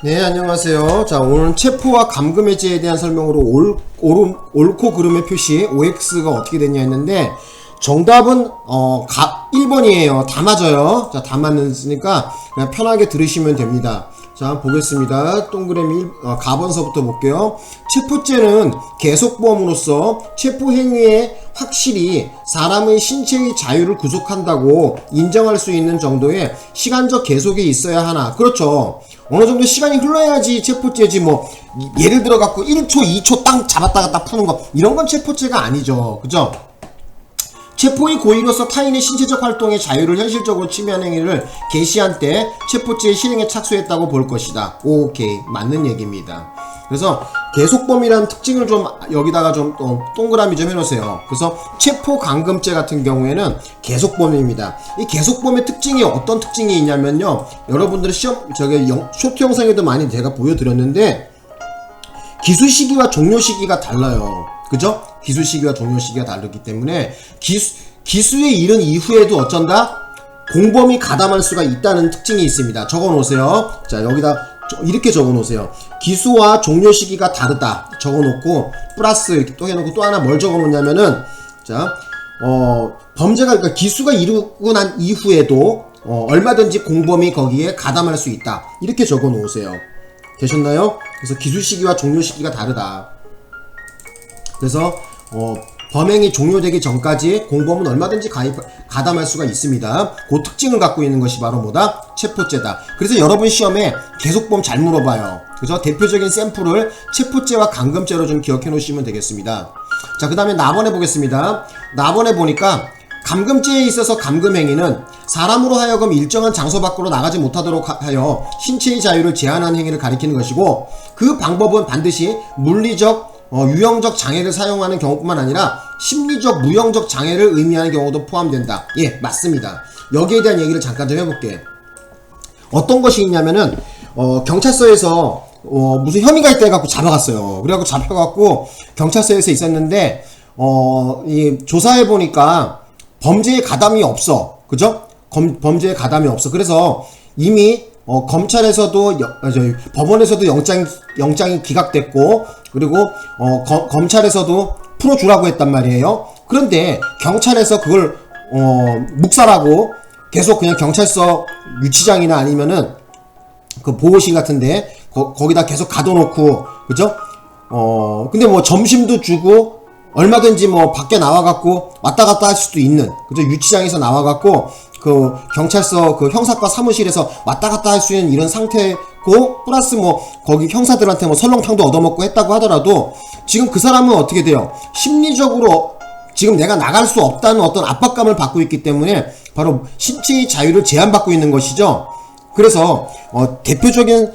네, 안녕하세요. 자, 오늘은 체포와 감금해제에 대한 설명으로 옳고 그름의 표시 OX가 어떻게 됐냐 했는데, 정답은 1번이에요. 다 맞아요. 자, 다 맞으니까 그냥 편하게 들으시면 됩니다. 자, 보겠습니다. 동그라미 가번서부터 볼게요. 체포죄는 계속범으로서 체포 행위에 확실히 사람의 신체의 자유를 구속한다고 인정할 수 있는 정도의 시간적 계속이 있어야 하나. 그렇죠. 어느 정도 시간이 흘러야지 체포죄지. 뭐 예를 들어 갖고 1초, 2초 땅 잡았다가 딱 푸는 거, 이런 건 체포죄가 아니죠. 그죠? 체포의 고의로서 타인의 신체적 활동의 자유를 현실적으로 침해하는 행위를 개시한 때 체포죄의 실행에 착수했다고 볼 것이다. 오케이, 맞는 얘기입니다. 그래서 계속범이라는 특징을 좀 여기다가 좀 동그라미 좀 해놓으세요. 그래서 체포 감금죄 같은 경우에는 계속범입니다. 이 계속범의 특징이 어떤 특징이 있냐면요, 여러분들의 쇼트 영상에도 많이 제가 보여드렸는데, 기수 시기와 종료 시기가 달라요. 그죠? 기수 시기와 종료 시기가 다르기 때문에 기수에 이른 이후에도 어쩐다? 공범이 가담할 수가 있다는 특징이 있습니다. 적어 놓으세요. 자, 여기다 이렇게 적어 놓으세요. 기수와 종료 시기가 다르다 적어 놓고, 플러스 이렇게 또 해놓고, 또 하나 뭘 적어 놓냐면은, 자, 범죄가, 그러니까 기수가 이루고 난 이후에도 얼마든지 공범이 거기에 가담할 수 있다, 이렇게 적어 놓으세요. 되셨나요? 그래서 기수 시기와 종료 시기가 다르다. 그래서 범행이 종료되기 전까지 공범은 얼마든지 가담할 수가 있습니다. 그 특징을 갖고 있는 것이 바로 뭐다? 체포죄다. 그래서 여러분 시험에 계속범 잘 물어봐요. 그래서 대표적인 샘플을 체포죄와 감금죄로 좀 기억해 놓으시면 되겠습니다. 자, 그 다음에 나번에 보겠습니다. 나번에 보니까 감금죄에 있어서 감금행위는 사람으로 하여금 일정한 장소 밖으로 나가지 못하도록 하여 신체의 자유를 제한하는 행위를 가리키는 것이고, 그 방법은 반드시 물리적, 유형적 장애를 사용하는 경우뿐만 아니라 심리적, 무형적 장애를 의미하는 경우도 포함된다. 예, 맞습니다. 여기에 대한 얘기를 잠깐 좀 해볼게. 어떤 것이 있냐면은 경찰서에서 무슨 혐의가 있다 해갖고 잡아갔어요. 그래갖고 잡혀갖고 경찰서에서 있었는데 이 조사해보니까 범죄에 가담이 없어. 그죠? 범죄에 가담이 없어. 그래서 이미 검찰에서도 법원에서도 영장이 기각됐고, 그리고 검찰에서도 풀어주라고 했단 말이에요. 그런데 경찰에서 그걸 묵살하고 계속 그냥 경찰서 유치장이나 아니면은 그 보호실 같은데 거기다 계속 가둬놓고, 그죠? 근데 뭐 점심도 주고 얼마든지 뭐 밖에 나와갖고 왔다 갔다 할 수도 있는, 그죠? 유치장에서 나와갖고 그 경찰서 그 형사과 사무실에서 왔다 갔다 할 수 있는 이런 상태고, 플러스 뭐 거기 형사들한테 뭐 설렁탕도 얻어먹고 했다고 하더라도, 지금 그 사람은 어떻게 돼요? 심리적으로 지금 내가 나갈 수 없다는 어떤 압박감을 받고 있기 때문에 바로 신체의 자유를 제한받고 있는 것이죠. 그래서 대표적인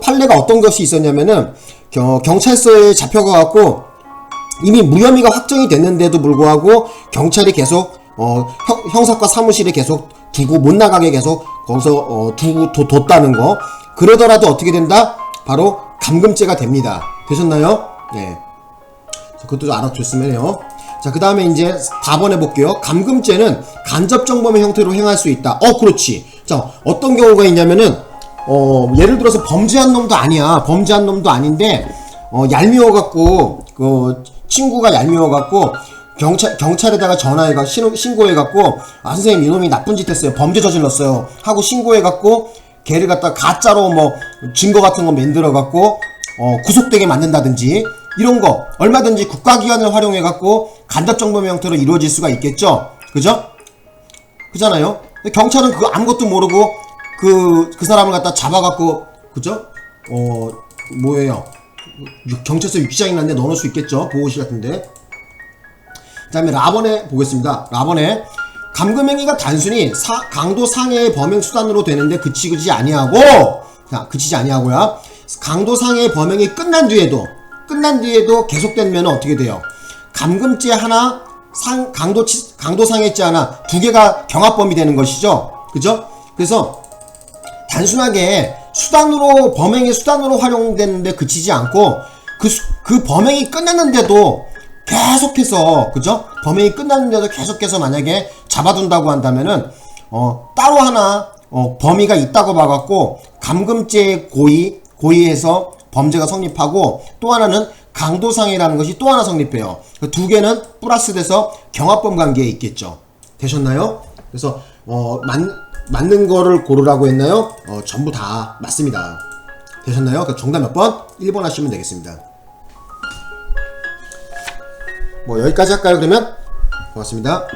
판례가 어떤 것이 있었냐면은, 경찰서에 잡혀가갖고 이미 무혐의가 확정이 됐는데도 불구하고 경찰이 계속 형사과 사무실에 계속 두고 못 나가게 계속 거기서 뒀다는 거. 그러더라도 어떻게 된다? 바로 감금죄가 됩니다. 되셨나요? 네. 그것도 좀 알아두셨으면 해요. 자, 그 다음에 이제 4번 해볼게요. 감금죄는 간접정범의 형태로 행할 수 있다. 그렇지. 자, 어떤 경우가 있냐면은, 예를 들어서 범죄한 놈도 아니야. 범죄한 놈도 아닌데, 얄미워갖고, 친구가 얄미워갖고, 경찰에다가 신고해갖고, 선생님, 이놈이 나쁜 짓 했어요. 범죄 저질렀어요. 하고 신고해갖고, 걔를 갖다 가짜로 뭐, 증거 같은 거 만들어갖고, 구속되게 만든다든지, 이런 거, 얼마든지 국가기관을 활용해갖고, 간접정범의 형태로 이루어질 수가 있겠죠? 그죠? 그잖아요? 경찰은 그거 아무것도 모르고, 그 사람을 갖다 잡아갖고, 그죠? 뭐예요? 경찰서 유치장이 났는데 넣어놓을 수 있겠죠? 보호실 같은데. 그 다음에 라번에 보겠습니다. 라번에 감금행위가 단순히 강도 상해의 범행 수단으로 되는데 그치지 아니하고요. 강도 상해의 범행이 끝난 뒤에도 계속되면 어떻게 돼요? 감금죄 하나, 강도 상해죄 하나, 두 개가 경합범이 되는 것이죠. 그죠? 그래서 단순하게 범행의 수단으로 활용되는데 그치지 않고, 그 범행이 끝났는데도 계속해서, 그죠? 범행이 끝났는데도 계속해서 만약에 잡아둔다고 한다면은, 따로 하나, 범위가 있다고 봐갖고, 감금죄의 고의, 고의해서 범죄가 성립하고, 또 하나는 강도상해라는 것이 또 하나 성립해요. 그 두 개는 플러스 돼서 경합범 관계에 있겠죠. 되셨나요? 그래서 맞는 거를 고르라고 했나요? 전부 다 맞습니다. 되셨나요? 그러니까 정답 몇 번? 1번 하시면 되겠습니다. 뭐 여기까지 할까요, 그러면? 고맙습니다.